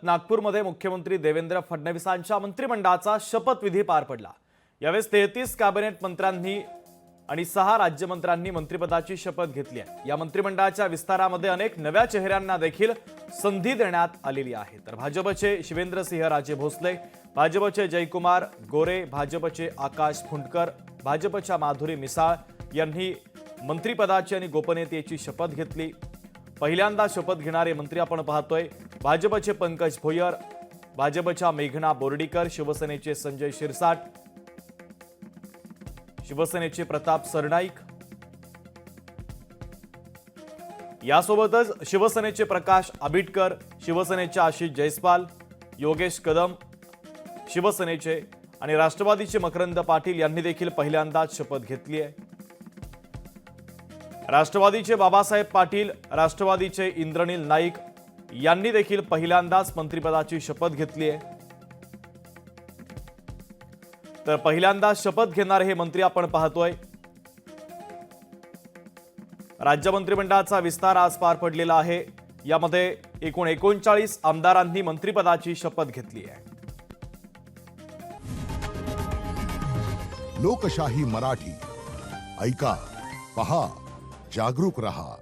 नागपूरमध्ये मुख्यमंत्री देवेंद्र फडणवीसांच्या मंत्रिमंडळाचा शपथविधी पार पडला। यावेळी 33 कॅबिनेट मंत्र्यांनी आणि 6 राज्यमंत्र्यांनी मंत्रिपदाची शपथ घेतली आहे। या मंत्रिमंडळाच्या विस्तारामध्ये अनेक नव्या चेहऱ्यांना देखील संधी देण्यात आलेली आहे। तर भाजपचे शिवेंद्रसिंह राजे भोसले, भाजपचे जयकुमार गोरे, भाजपचे आकाश फुंडकर, भाजपच्या माधुरी मिसाळ यांनी मंत्रिपदाची आणि गोपनीयतेची शपथ घेतली। पहिल्यांदा शपथ घेणारे मंत्री आपण पाहतोय भाजपचे पंकज भोयर, भाजपच्या मेघना बोर्डीकर, शिवसेनेचे संजय शिरसाट, शिवसेनेचे प्रताप सरनाईक, यासोबतच शिवसेनेचे प्रकाश आबिटकर, शिवसेनेचे आशिष जयस्वाल, योगेश कदम, शिवसेनेचे आणि राष्ट्रवादीचे मकरंद पाटील यांनी देखील पहिल्यांदाच शपथ घेतली आहे। राष्ट्रवादीचे बाबासाहेब पाटील, राष्ट्रवादीचे इंद्रनील नाईक यांनी देखील पहिल्यांदाच मंत्रिपदाची शपथ घेतली आहे। तर पहिल्यांदा शपथ घेणारे हे मंत्री आपण पाहतोय। राज्य मंत्रिमंडळाचा विस्तार आज पार पडलेला आहे। यामध्ये एकूण 39 आमदारांनी मंत्रिपदाची शपथ घेतली आहे। लोकशाही मराठी ऐका, पहा, जागरूक रहा।